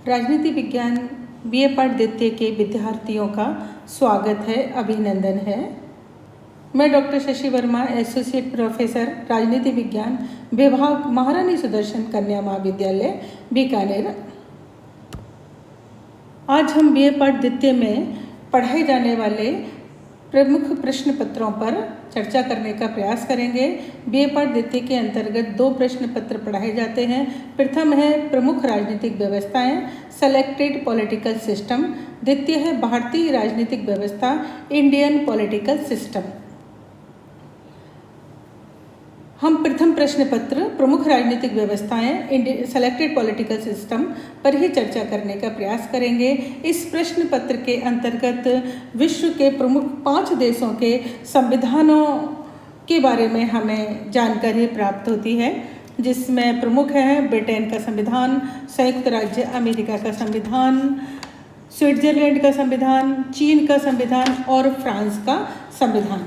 राजनीति विज्ञान बीए पाठ द्वितीय के विद्यार्थियों का स्वागत है, अभिनंदन है। मैं doctor Shashi Verma, associate professor राजनीति विज्ञान विभाग, महारानी सुदर्शन कन्या महाविद्यालय बीकानेर। आज हम बीए पाठ द्वितीय में पढ़ाए जाने वाले प्रमुख प्रश्न पत्रों पर चर्चा करने का प्रयास करेंगे। बीए पाठ द्वितीय के अंतर्गत 2 प्रश्न पत्र पढ़ाए जाते हैं। प्रथम है प्रमुख राजनीतिक व्यवस्थाएं, सेलेक्टेड पॉलिटिकल सिस्टम। द्वितीय है भारतीय राजनीतिक व्यवस्था, इंडियन पॉलिटिकल सिस्टम। हम प्रथम प्रश्न पत्र प्रमुख राजनीतिक व्यवस्थाएं, सेलेक्टेड पॉलिटिकल सिस्टम पर ही चर्चा करने का प्रयास करेंगे। इस प्रश्न पत्र के अंतर्गत विश्व के प्रमुख 5 देशों के संविधानों के बारे में हमें जानकारी प्राप्त होती है, जिसमें प्रमुख हैं ब्रिटेन का संविधान, संयुक्त राज्य अमेरिका का संविधान, स्विट्जरलैंड का संविधान, चीन का संविधान और फ्रांस का संविधान।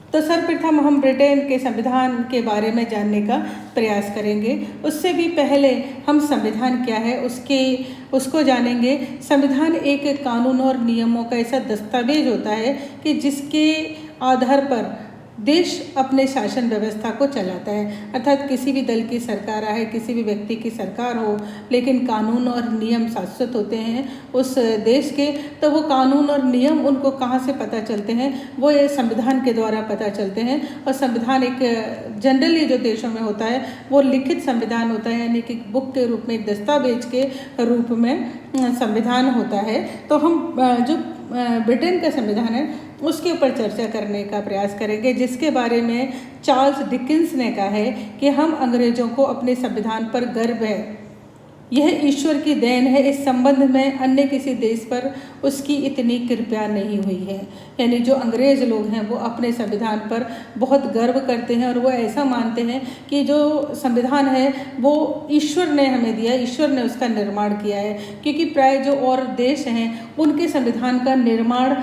तो सर्वप्रथम हम ब्रिटेन के संविधान के बारे में जानने का प्रयास करेंगे। उससे भी पहले हम संविधान क्या है उसको जानेंगे। संविधान एक कानून और नियमों का ऐसा दस्तावेज होता है कि जिसके आधार पर देश अपने शासन व्यवस्था को चलाता है। अर्थात किसी भी दल की सरकार आए, किसी भी व्यक्ति की सरकार हो, लेकिन कानून और नियम शाश्वत होते हैं उस देश के। तो वो कानून और नियम उनको कहाँ से पता चलते हैं? वो ये संविधान के द्वारा पता चलते हैं। और संविधान एक जनरली जो देशों में होता है वो लिखित संविधान होता है, यानी कि बुक के रूप में, एक दस्तावेज के रूप में संविधान होता है। तो हम जो ब्रिटेन का संविधान है उसके ऊपर चर्चा करने का प्रयास करेंगे, जिसके बारे में चार्ल्स डिकिंस ने कहा है कि हम अंग्रेजों को अपने संविधान पर गर्व है, यह ईश्वर की देन है। इस संबंध में अन्य किसी देश पर उसकी इतनी कृपा नहीं हुई है। यानी जो अंग्रेज लोग हैं वो अपने संविधान पर बहुत गर्व करते हैं और वो ऐसा मानते हैं कि जो संविधान है वो ईश्वर ने हमें दिया, ईश्वर ने उसका निर्माण किया है। क्योंकि प्राय जो और देश हैं उनके संविधान का निर्माण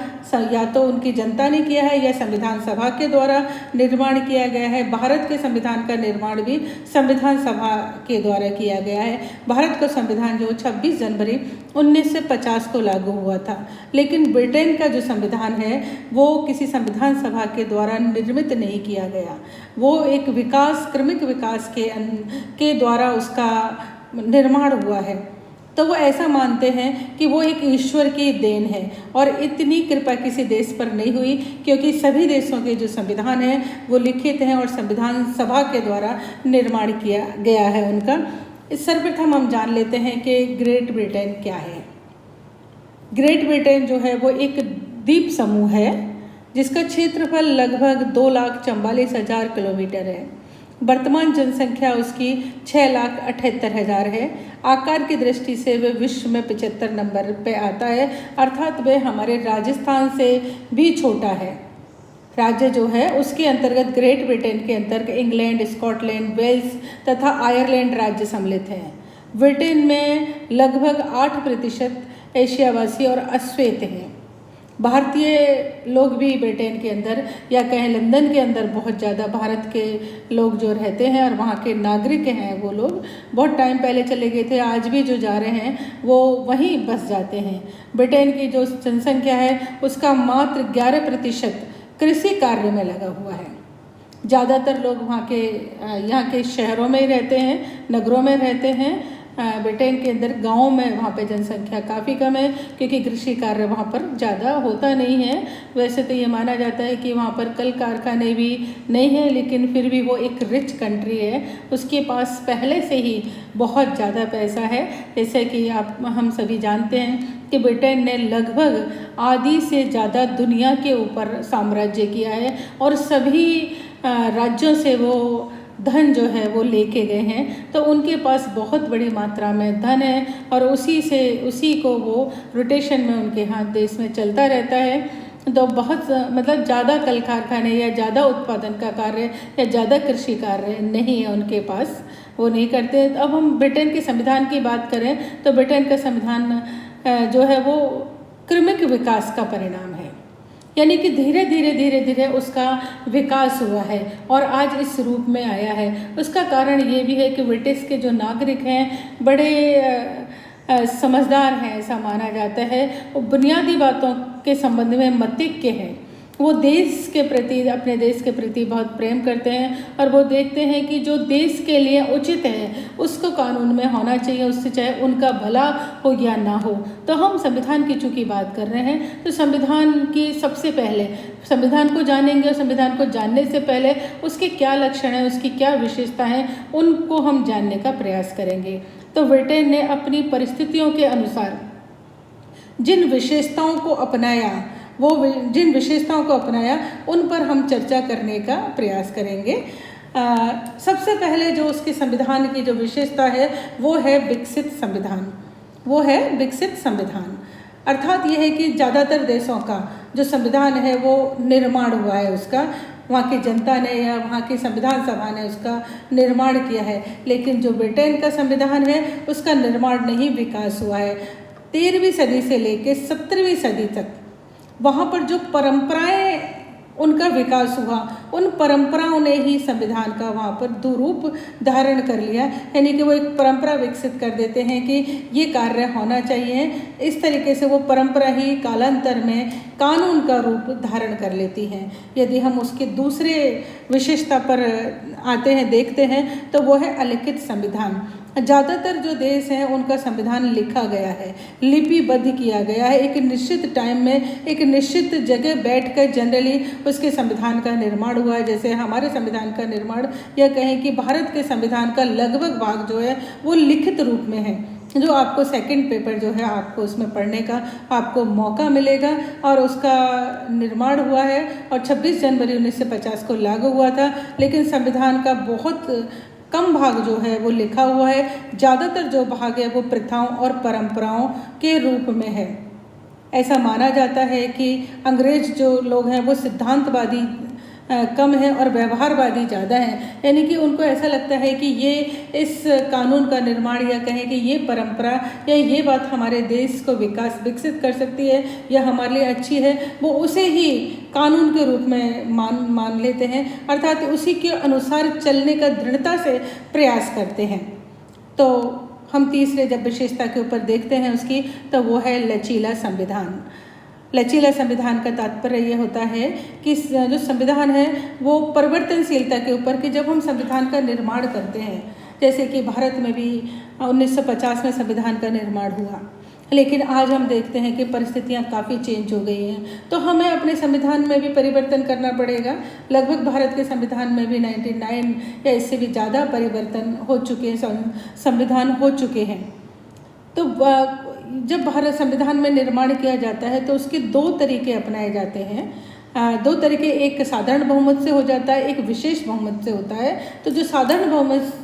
या तो उनकी जनता ने किया है या संविधान सभा के द्वारा निर्माण किया गया है। भारत के संविधान का निर्माण भी संविधान सभा के द्वारा किया गया है। भारत का संविधान जो 26 जनवरी 1950 को लागू हुआ था, लेकिन ब्रिटेन का जो संविधान है वो किसी संविधान सभा के द्वारा निर्मित नहीं किया गया। वो एक क्रमिक विकास के द्वारा उसका निर्माण हुआ है। तो वो ऐसा मानते हैं कि वो एक ईश्वर की देन है और इतनी कृपा किसी देश पर नहीं हुई, क्योंकि सभी देशों के जो संविधान है वो लिखित हैं और संविधान सभा के द्वारा निर्माण किया गया है उनका। सर्वप्रथम हम जान लेते हैं कि ग्रेट ब्रिटेन क्या है। ग्रेट ब्रिटेन जो है वो एक द्वीप समूह है जिसका क्षेत्रफल लगभग 2,44,000 किलोमीटर है। वर्तमान जनसंख्या उसकी 6,78,000 है। आकार की दृष्टि से वह विश्व में 75 नंबर पे आता है, अर्थात वह हमारे राजस्थान से भी छोटा है। राज्य जो है उसके अंतर्गत ग्रेट ब्रिटेन के अंतर्गत इंग्लैंड, स्कॉटलैंड, वेल्स तथा आयरलैंड राज्य सम्मिलित हैं। ब्रिटेन में लगभग 8% एशियावासी और अश्वेत हैं। भारतीय लोग भी ब्रिटेन के अंदर या कहें लंदन के अंदर बहुत ज़्यादा भारत के लोग जो रहते हैं और वहाँ के नागरिक हैं, वो लोग बहुत टाइम पहले चले गए थे, आज भी जो जा रहे हैं वो वहीं बस जाते हैं। ब्रिटेन की जो जनसंख्या है उसका मात्र 11% कृषि कार्य में लगा हुआ है। ज़्यादातर लोग यहाँ के शहरों में ही रहते हैं, नगरों में रहते हैं। ब्रिटेन के अंदर गाँव में वहाँ पे जनसंख्या काफ़ी कम है, क्योंकि कृषि कार्य वहाँ पर ज़्यादा होता नहीं है। वैसे तो ये माना जाता है कि वहाँ पर कल कारखाने भी नहीं है, लेकिन फिर भी वो एक रिच कंट्री है, उसके पास पहले से ही बहुत ज़्यादा पैसा है। जैसे कि हम सभी जानते हैं कि ब्रिटेन ने लगभग आधी से ज़्यादा दुनिया के ऊपर साम्राज्य किया है और सभी राज्यों से वो धन जो है वो लेके गए हैं। तो उनके पास बहुत बड़ी मात्रा में धन है और उसी को वो रोटेशन में उनके यहाँ देश में चलता रहता है। तो बहुत ज़्यादा कल कारखाने या ज़्यादा उत्पादन का कार्य या ज़्यादा कृषि कार्य नहीं है उनके पास, वो नहीं करते। अब हम ब्रिटेन के संविधान की बात करें तो ब्रिटेन का संविधान जो है वो क्रमिक विकास का परिणाम है, यानी कि धीरे धीरे उसका विकास हुआ है और आज इस रूप में आया है। उसका कारण ये भी है कि ब्रिटिश के जो नागरिक हैं बड़े समझदार हैं ऐसा माना जाता है, वो बुनियादी बातों के संबंध में मतिज्ञ हैं। वो देश के प्रति, अपने देश के प्रति बहुत प्रेम करते हैं और वो देखते हैं कि जो देश के लिए उचित है उसको कानून में होना चाहिए, उससे चाहे उनका भला हो या ना हो। तो हम संविधान की चूँकि बात कर रहे हैं तो संविधान की सबसे पहले संविधान को जानेंगे और संविधान को जानने से पहले उसके क्या लक्षण हैं, उसकी क्या विशेषता हैं, उनको हम जानने का प्रयास करेंगे। तो ब्रिटेन ने अपनी परिस्थितियों के अनुसार जिन विशेषताओं को अपनाया उन पर हम चर्चा करने का प्रयास करेंगे। सबसे पहले जो उसके संविधान की जो विशेषता है वो है विकसित संविधान। अर्थात यह है कि ज़्यादातर देशों का जो संविधान है वो निर्माण हुआ है, उसका वहाँ की जनता ने या वहाँ की संविधान सभा ने उसका निर्माण किया है, लेकिन जो ब्रिटेन का संविधान है उसका निर्माण नहीं, विकास हुआ है। 13वीं सदी से लेकर 17वीं सदी तक वहाँ पर जो परंपराएं उनका विकास हुआ, उन परंपराओं ने ही संविधान का वहाँ पर दुरूप धारण कर लिया। यानी कि वो एक परंपरा विकसित कर देते हैं कि ये कार्य होना चाहिए, इस तरीके से वो परंपरा ही कालांतर में कानून का रूप धारण कर लेती हैं। यदि हम उसके दूसरे विशेषता पर आते हैं, देखते हैं, तो वो है अलिखित संविधान। ज़्यादातर जो देश हैं उनका संविधान लिखा गया है, लिपिबद्ध किया गया है, एक निश्चित टाइम में एक निश्चित जगह बैठकर जनरली उसके संविधान का निर्माण हुआ है। जैसे हमारे संविधान का निर्माण या कहें कि भारत के संविधान का लगभग भाग जो है वो लिखित रूप में है, जो आपको सेकंड पेपर जो है आपको उसमें पढ़ने का आपको मौका मिलेगा। और उसका निर्माण हुआ है और 26 जनवरी 1950 को लागू हुआ था, लेकिन संविधान का बहुत कम भाग जो है वो लिखा हुआ है। ज़्यादातर जो भाग है वो प्रथाओं और परंपराओं के रूप में है। ऐसा माना जाता है कि अंग्रेज जो लोग हैं वो सिद्धांतवादी कम है और व्यवहारवादी ज़्यादा हैं। यानी कि उनको ऐसा लगता है कि ये इस कानून का निर्माण या कहें कि ये परंपरा या ये बात हमारे देश को विकसित कर सकती है या हमारे लिए अच्छी है, वो उसे ही कानून के रूप में मान लेते हैं, अर्थात उसी के अनुसार चलने का दृढ़ता से प्रयास करते हैं। तो हम तीसरे जब विशेषता के ऊपर देखते हैं उसकी, तो वो है लचीला संविधान। लचीला संविधान का तात्पर्य ये होता है कि जो संविधान है वो परिवर्तनशीलता के ऊपर, कि जब हम संविधान का निर्माण करते हैं, जैसे कि भारत में भी 1950 में संविधान का निर्माण हुआ, लेकिन आज हम देखते हैं कि परिस्थितियां काफ़ी चेंज हो गई हैं, तो हमें अपने संविधान में भी परिवर्तन करना पड़ेगा। लगभग भारत के संविधान में भी 99 या इससे भी ज़्यादा परिवर्तन हो चुके हैं, संविधान हो चुके हैं। तो जब भारत संविधान में निर्माण किया जाता है तो उसके 2 तरीके अपनाए जाते हैं। 2 तरीके, एक साधारण बहुमत से हो जाता है, एक विशेष बहुमत से होता है। तो जो साधारण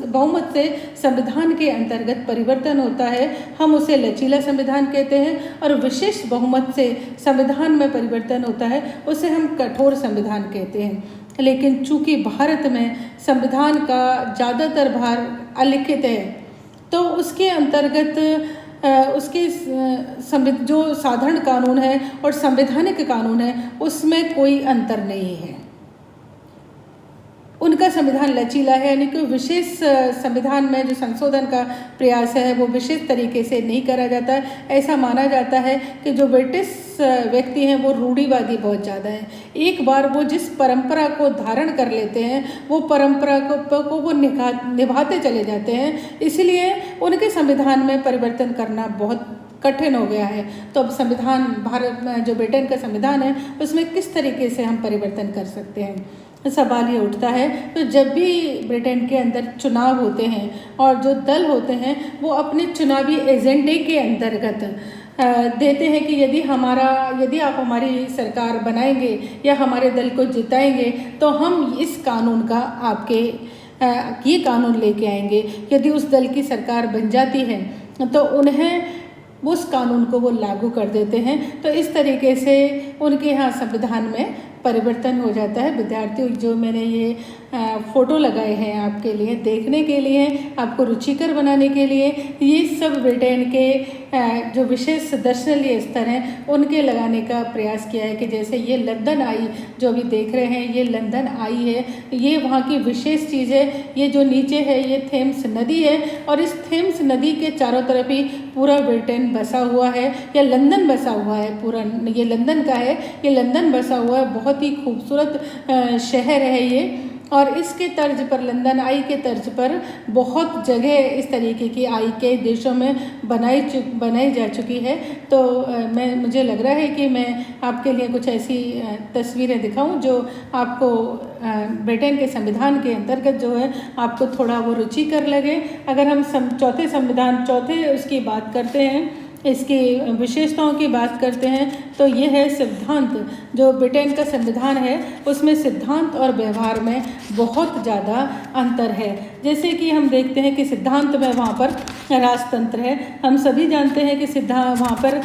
बहुमत से संविधान के अंतर्गत परिवर्तन होता है हम उसे लचीला संविधान कहते हैं, और विशेष बहुमत से संविधान में परिवर्तन होता है उसे हम कठोर संविधान कहते हैं। लेकिन चूंकि भारत में संविधान का ज़्यादातर भाग अलिखित है, तो उसके अंतर्गत उसके जो साधारण कानून है और संवैधानिक कानून है उसमें कोई अंतर नहीं है। उनका संविधान लचीला है, यानी कि विशेष संविधान में जो संशोधन का प्रयास है वो विशेष तरीके से नहीं करा जाता है। ऐसा माना जाता है कि जो ब्रिटिश व्यक्ति हैं वो रूढ़िवादी बहुत ज़्यादा है। एक बार वो जिस परंपरा को धारण कर लेते हैं वो परंपरा को वो निभाते चले जाते हैं, इसलिए उनके संविधान में परिवर्तन करना बहुत कठिन हो गया है। तो अब संविधान, भारत में जो ब्रिटेन का संविधान है उसमें किस तरीके से हम परिवर्तन कर सकते हैं, सवाल ये उठता है। तो जब भी ब्रिटेन के अंदर चुनाव होते हैं और जो दल होते हैं वो अपने चुनावी एजेंडे के अंतर्गत देते हैं कि यदि आप हमारी सरकार बनाएंगे या हमारे दल को जिताएंगे तो हम इस कानून का ये कानून लेके आएंगे। यदि उस दल की सरकार बन जाती है तो उन्हें उस कानून को वो लागू कर देते हैं। तो इस तरीके से उनके यहाँ संविधान में परिवर्तन हो जाता है। विद्यार्थियों, जो मैंने ये फ़ोटो लगाए हैं आपके लिए देखने के लिए, आपको रुचिकर बनाने के लिए। ये सब ब्रिटेन के जो विशेष दर्शनीय स्थल हैं उनके लगाने का प्रयास किया है। कि जैसे ये लंदन आई जो अभी देख रहे हैं, ये लंदन आई है, ये वहाँ की विशेष चीज़ है। ये जो नीचे है ये थेम्स नदी है और इस थेम्स नदी के चारों तरफ ही पूरा ब्रिटेन बसा हुआ है या लंदन बसा हुआ है। पूरा ये लंदन का है, ये लंदन बसा हुआ है। बहुत ही खूबसूरत शहर है ये। और इसके तर्ज पर, लंदन आई के तर्ज पर बहुत जगह इस तरीके की आई के देशों में बनाई जा चुकी है। तो मुझे लग रहा है कि मैं आपके लिए कुछ ऐसी तस्वीरें दिखाऊं जो आपको ब्रिटेन के संविधान के अंतर्गत जो है आपको थोड़ा वो रुचिकर लगे। अगर हम चौथे उसकी बात करते हैं, इसकी विशेषताओं की बात करते हैं, तो ये है सिद्धांत। जो ब्रिटेन का संविधान है उसमें सिद्धांत और व्यवहार में बहुत ज़्यादा अंतर है। जैसे कि हम देखते हैं कि सिद्धांत में वहाँ पर राजतंत्र है। हम सभी जानते हैं कि वहाँ पर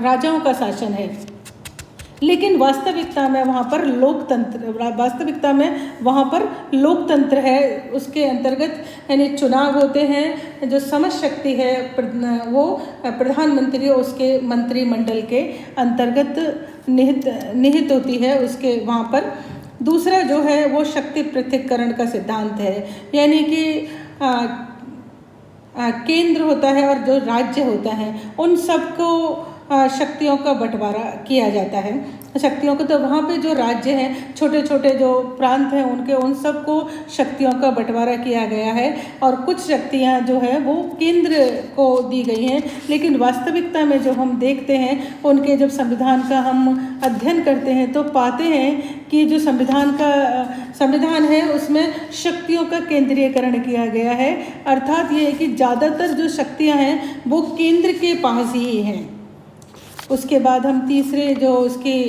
राजाओं का शासन है, लेकिन वास्तविकता में वहाँ पर लोकतंत्र है। उसके अंतर्गत यानी चुनाव होते हैं। जो समझ शक्ति है वो प्रधानमंत्री और उसके मंत्रिमंडल के अंतर्गत निहित होती है उसके वहाँ पर। दूसरा जो है वो शक्ति पृथक्करण का सिद्धांत है, यानी कि केंद्र होता है और जो राज्य होता है उन सबको शक्तियों का बंटवारा किया जाता है। शक्तियों को तो वहाँ पे जो राज्य हैं, छोटे छोटे जो प्रांत हैं, उन सबको शक्तियों का बंटवारा किया गया है और कुछ शक्तियाँ जो है वो केंद्र को दी गई हैं। लेकिन वास्तविकता में जो हम देखते हैं उनके जब संविधान का हम अध्ययन करते हैं तो पाते हैं कि जो संविधान है उसमें शक्तियों का केंद्रीयकरण किया गया है। अर्थात ये है कि ज़्यादातर जो शक्तियाँ हैं वो केंद्र के पास ही हैं। उसके बाद हम तीसरे जो उसकी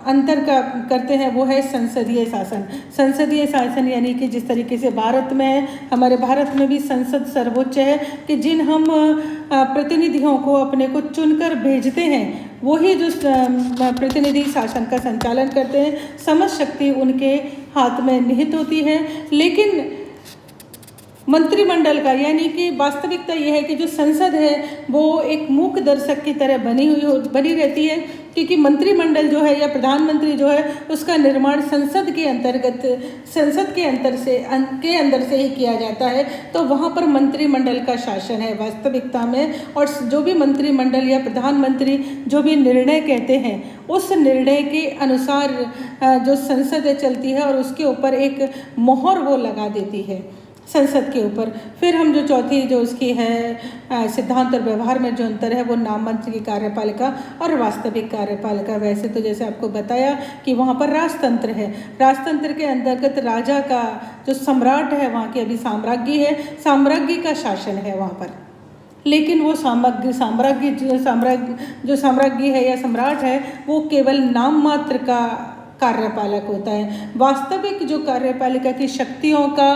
अंतर का करते हैं वो है संसदीय शासन। संसदीय शासन यानी कि जिस तरीके से भारत में है, हमारे भारत में भी संसद सर्वोच्च है कि जिन हम प्रतिनिधियों को अपने को चुनकर भेजते हैं वही जो प्रतिनिधि शासन का संचालन करते हैं। समझ शक्ति उनके हाथ में निहित होती है। लेकिन मंत्रिमंडल का यानी कि वास्तविकता यह है कि जो संसद है वो एक मूक दर्शक की तरह बनी रहती है, क्योंकि मंत्रिमंडल जो है या प्रधानमंत्री जो है उसका निर्माण संसद के अंदर से ही किया जाता है। तो वहाँ पर मंत्रिमंडल का शासन है वास्तविकता में। और जो भी मंत्रिमंडल या प्रधानमंत्री जो भी निर्णय कहते हैं उस निर्णय के अनुसार जो संसद चलती है और उसके ऊपर एक मोहर वो लगा देती है संसद के ऊपर। फिर हम जो चौथी जो उसकी है सिद्धांत और व्यवहार में जो अंतर है वो नाम मात्र की कार्यपालिका और वास्तविक कार्यपालिका। वैसे तो जैसे आपको बताया कि वहाँ पर राजतंत्र है। राजतंत्र के अंतर्गत राजा का जो सम्राट है, वहाँ की अभी साम्राज्ञी है, साम्राज्ञी का शासन है वहाँ पर। लेकिन वो जो साम्राज्ञी है या सम्राट है वो केवल नाम मात्र का कार्यपालक होता है। वास्तविक जो कार्यपालिका की शक्तियों का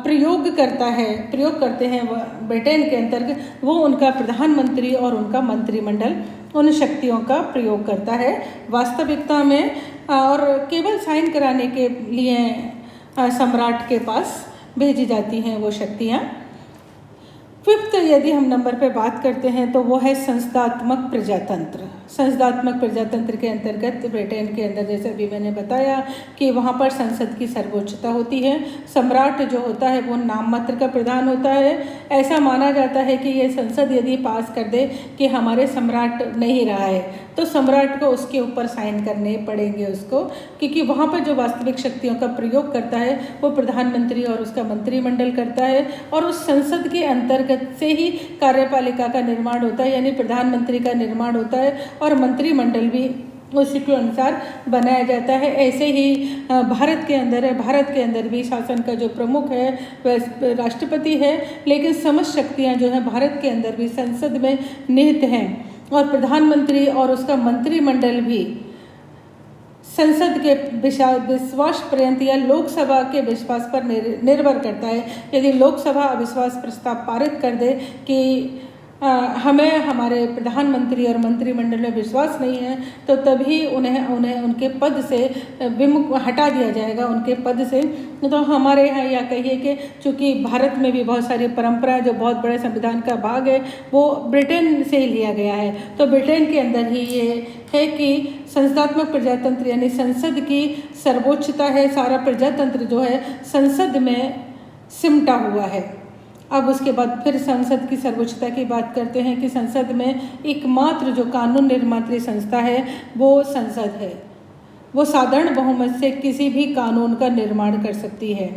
प्रयोग करते हैं ब्रिटेन के अंतर्गत, वो उनका प्रधानमंत्री और उनका मंत्रिमंडल उन शक्तियों का प्रयोग करता है वास्तविकता में। और केवल साइन कराने के लिए सम्राट के पास भेजी जाती हैं वो शक्तियाँ। फिफ्थ यदि हम नंबर पे बात करते हैं तो वो है संसदात्मक प्रजातंत्र। संसदात्मक प्रजातंत्र के अंतर्गत ब्रिटेन के अंदर जैसे अभी मैंने बताया कि वहाँ पर संसद की सर्वोच्चता होती है। सम्राट जो होता है वो नाम मात्र का प्रधान होता है। ऐसा माना जाता है कि ये संसद यदि पास कर दे कि हमारे सम्राट नहीं रहा है तो सम्राट को उसके ऊपर साइन करने पड़ेंगे उसको, क्योंकि वहाँ पर जो वास्तविक शक्तियों का प्रयोग करता है वो प्रधानमंत्री और उसका मंत्रिमंडल करता है। और उस संसद के अंतर्गत से ही कार्यपालिका का निर्माण होता है, यानी प्रधानमंत्री का निर्माण होता है और मंत्रिमंडल भी उसी के अनुसार बनाया जाता है। ऐसे ही भारत के अंदर भी शासन का जो प्रमुख है वह राष्ट्रपति है, लेकिन समझ शक्तियाँ जो हैं भारत के अंदर भी संसद में निहित हैं। और प्रधानमंत्री और उसका मंत्रिमंडल भी संसद के विश्वास पर्यंत या लोकसभा के विश्वास पर निर्भर करता है। यदि लोकसभा अविश्वास प्रस्ताव पारित कर दे कि हमें हमारे प्रधानमंत्री और मंत्रिमंडल में विश्वास नहीं है तो तभी उन्हें उनके पद से विमुख हटा दिया जाएगा, उनके पद से। तो हमारे यहाँ या कहिए कि चूँकि भारत में भी बहुत सारी परंपराएं जो बहुत बड़े संविधान का भाग है वो ब्रिटेन से ही लिया गया है, तो ब्रिटेन के अंदर ही ये है कि संस्थात्मक प्रजातंत्र यानी संसद की सर्वोच्चता है, सारा प्रजातंत्र जो है संसद में सिमटा हुआ है। अब उसके बाद फिर संसद की सर्वोच्चता की बात करते हैं कि संसद में एकमात्र जो कानून निर्मात्री संस्था है वो संसद है, वो साधारण बहुमत से किसी भी कानून का निर्माण कर सकती है।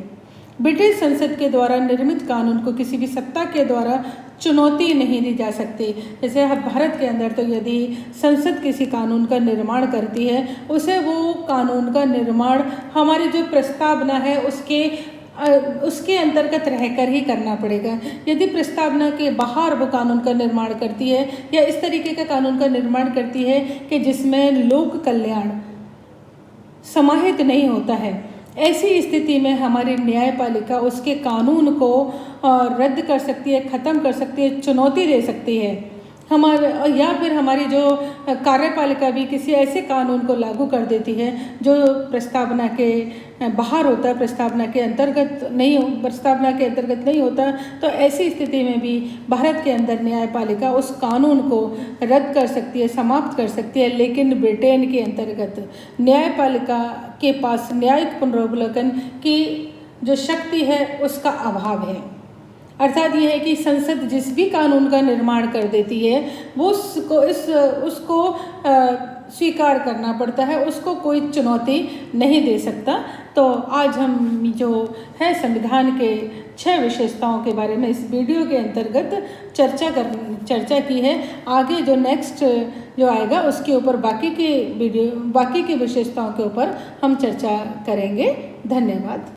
ब्रिटिश संसद के द्वारा निर्मित कानून को किसी भी सत्ता के द्वारा चुनौती नहीं दी जा सकती। जैसे भारत के अंदर तो यदि संसद किसी कानून का निर्माण करती है उसे वो कानून का निर्माण हमारी जो प्रस्तावना है उसके अंतर्गत रहकर ही करना पड़ेगा। यदि प्रस्तावना के बाहर वो कानून का निर्माण करती है या इस तरीके का कानून का निर्माण करती है कि जिसमें लोक कल्याण समाहित नहीं होता है, ऐसी स्थिति में हमारी न्यायपालिका उसके कानून को रद्द कर सकती है, ख़त्म कर सकती है, चुनौती दे सकती है। या फिर हमारी जो कार्यपालिका भी किसी ऐसे कानून को लागू कर देती है जो प्रस्तावना के बाहर होता है, प्रस्तावना के अंतर्गत नहीं होता, तो ऐसी स्थिति में भी भारत के अंदर न्यायपालिका उस कानून को रद्द कर सकती है, समाप्त कर सकती है। लेकिन ब्रिटेन के अंतर्गत न्यायपालिका के पास न्यायिक पुनरावलोकन की जो शक्ति है उसका अभाव है। अर्थात यह है कि संसद जिस भी कानून का निर्माण कर देती है वो उसको स्वीकार करना पड़ता है, उसको कोई चुनौती नहीं दे सकता। तो आज हम जो है संविधान के 6 विशेषताओं के बारे में इस वीडियो के अंतर्गत चर्चा की है। आगे जो नेक्स्ट जो आएगा उसके ऊपर बाकी की विशेषताओं के ऊपर हम चर्चा करेंगे। धन्यवाद।